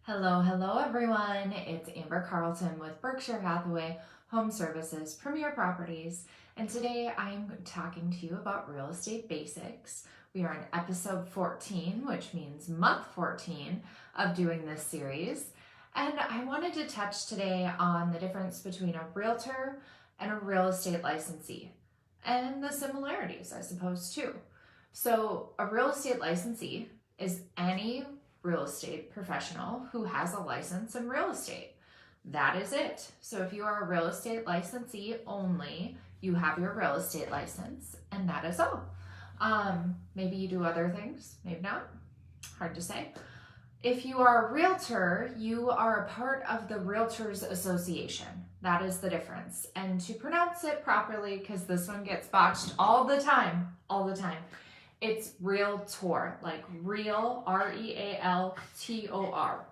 Hello everyone. It's Amber Carlton with Berkshire Hathaway HomeServices Premier Properties, and today I'm talking to you about real estate basics. We are in episode 14, which means month 14 of doing this series, and I wanted to touch today on the difference between a realtor and a real estate licensee, and the similarities, I suppose, too. So a real estate licensee is any real estate professional who has a license in real estate. That is it. So if you are a real estate licensee only, you have your real estate license, and that is all. Maybe you do other things, maybe not. Hard to say. If you are a realtor, you are a part of the Realtors Association. That is the difference. And to pronounce it properly, because this one gets botched all the time, it's Realtor, like real, R-E-A-L-T-O-R,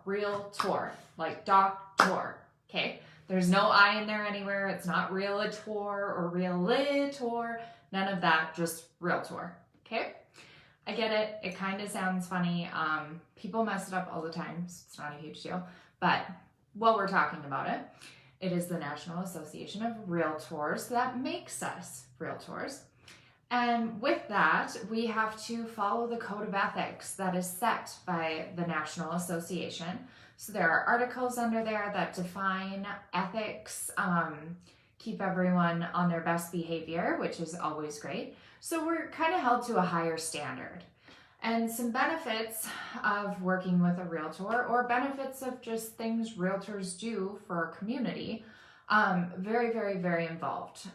Realtor, like doctor, okay? There's no I in there anywhere. It's not Realtor or Realtor, none of that, just Realtor, okay? I get it. It kind of sounds funny. People mess it up all the time, so it's not a huge deal. But while we're talking about it, it is the National Association of Realtors that makes us Realtors. And with that, we have to follow the code of ethics that is set by the National Association. So there are articles under there that define ethics, keep everyone on their best behavior, which is always great. So we're kind of held to a higher standard. And some benefits of working with a realtor, or benefits of just things realtors do for our community, very involved.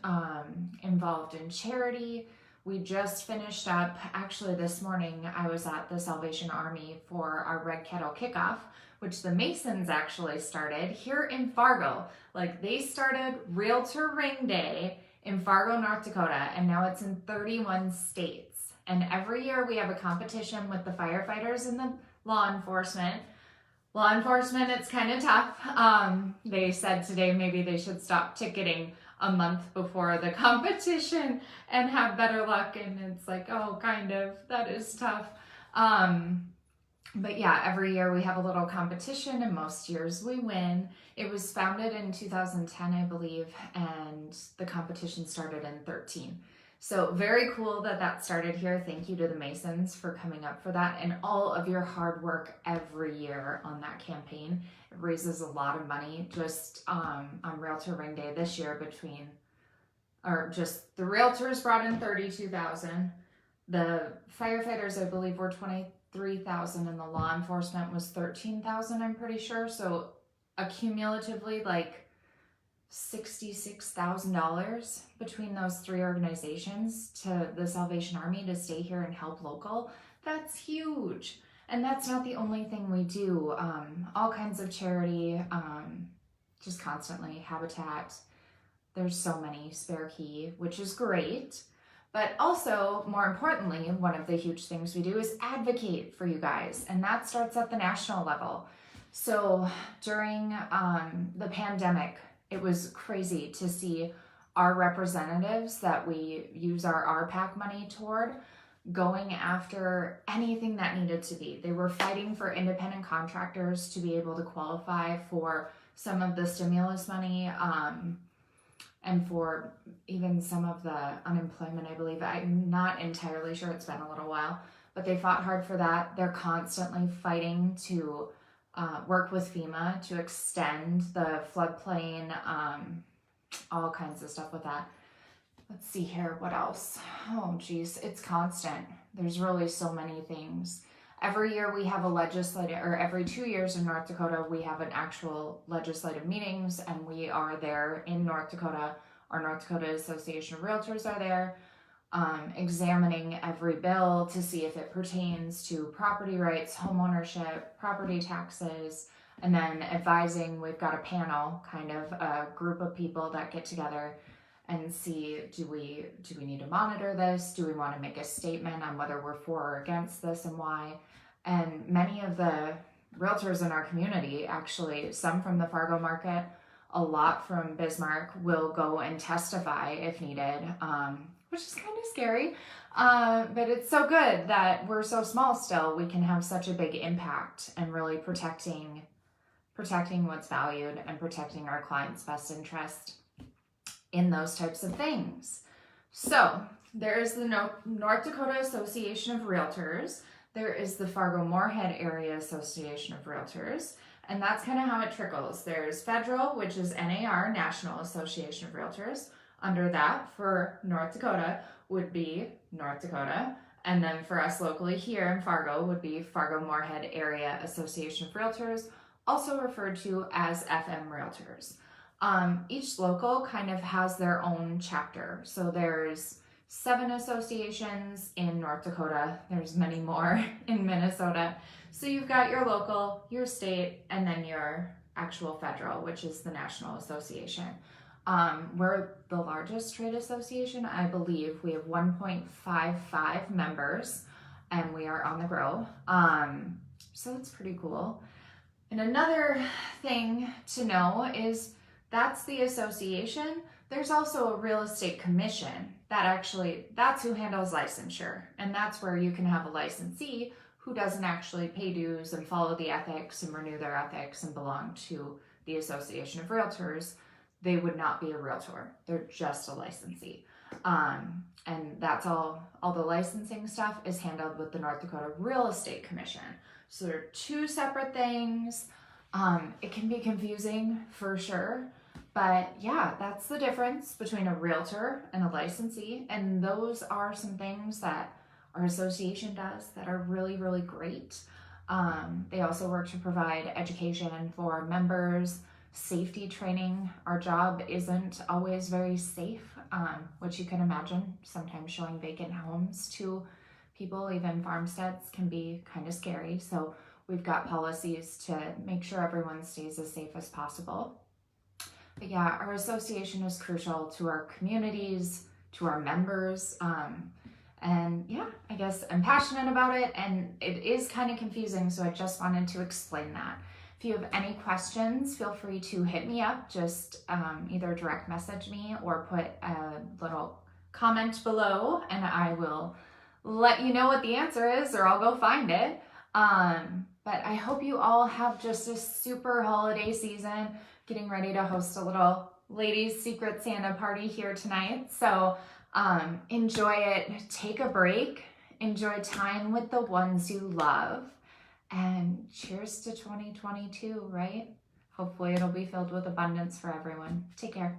Involved in charity. We just finished up, actually this morning, I was at the Salvation Army for our Red Kettle Kickoff, which the Masons actually started here in Fargo. Like, they started Realtor Ring Day in Fargo, North Dakota, and now it's in 31 states. And every year we have a competition with the firefighters and the law enforcement. Law enforcement, it's kind of tough. They said today maybe they should stop ticketing a month before the competition and have better luck, and it's like, oh, kind of, that is tough. But yeah, every year we have a little competition, and most years we win. It was founded in 2010, I believe, and the competition started in 13. So very cool that that started here. Thank you to the Masons for coming up for that, and all of your hard work every year on that campaign. It raises a lot of money. Just on Realtor Ring Day this year, just the realtors brought in $32,000. The firefighters, I believe, were $23,000, and the law enforcement was $13,000, I'm pretty sure. So accumulatively, like $66,000 between those three organizations to the Salvation Army to stay here and help local. That's huge. And that's not the only thing we do. All kinds of charity, just constantly. Habitat. There's so many. Spare Key, which is great. But also, more importantly, one of the huge things we do is advocate for you guys. And that starts at the national level. So during the pandemic, it was crazy to see our representatives that we use our RPAC money toward going after anything that needed to be. They were fighting for independent contractors to be able to qualify for some of the stimulus money, and for even some of the unemployment, I believe. I'm not entirely sure, it's been a little while, but they fought hard for that. They're constantly fighting to work with FEMA to extend the floodplain, all kinds of stuff with that. Let's see here, what else? Oh geez, it's constant. There's really so many things. Every year we have every 2 years in North Dakota, we have an actual legislative meetings, and we are there in North Dakota. Our North Dakota Association of Realtors are there, examining every bill to see if it pertains to property rights, home ownership, property taxes, and then advising. We've got a panel, kind of a group of people that get together and see, do we need to monitor this? Do we want to make a statement on whether we're for or against this and why? And many of the realtors in our community, actually, some from the Fargo market, a lot from Bismarck, will go and testify if needed, which is kind of scary. But it's so good that we're so small still. We can have such a big impact and really protecting protecting what's valued and protecting our client's best interest in those types of things. So there is the North Dakota Association of Realtors. There is the Fargo-Moorhead Area Association of Realtors. And that's kind of how it trickles. There's federal, which is NAR, National Association of Realtors. Under that, for North Dakota, would be North Dakota. And then for us locally here in Fargo would be Fargo-Moorhead Area Association of Realtors, also referred to as FM Realtors. Each local kind of has their own chapter. So there's 7 associations in North Dakota. There's many more in Minnesota. So you've got your local, your state, and then your actual federal, which is the National Association. We're the largest trade association, I believe. We have 1.55 members, and we are on the grow. So it's pretty cool. And another thing to know is that's the association. There's also a real estate commission that's who handles licensure. And that's where you can have a licensee who doesn't actually pay dues and follow the ethics and renew their ethics and belong to the Association of Realtors. They would not be a realtor. They're just a licensee. And that's all the licensing stuff is handled with the North Dakota Real Estate Commission. So they're 2 separate things. It can be confusing for sure, but yeah, that's the difference between a realtor and a licensee. And those are some things that our association does that are really, really great. They also work to provide education for members, safety training. Our job isn't always very safe, which you can imagine. Sometimes showing vacant homes to people, even farmsteads, can be kind of scary. So we've got policies to make sure everyone stays as safe as possible. But yeah, our association is crucial to our communities, to our members. And yeah, I guess I'm passionate about it, and it is kind of confusing, so I just wanted to explain that. If you have any questions, feel free to hit me up. Just either direct message me or put a little comment below, and I will let you know what the answer is, or I'll go find it. But I hope you all have just a super holiday season, getting ready to host a little ladies' secret Santa party here tonight. So enjoy it, take a break, enjoy time with the ones you love, and cheers to 2022, right? Hopefully it'll be filled with abundance for everyone. Take care.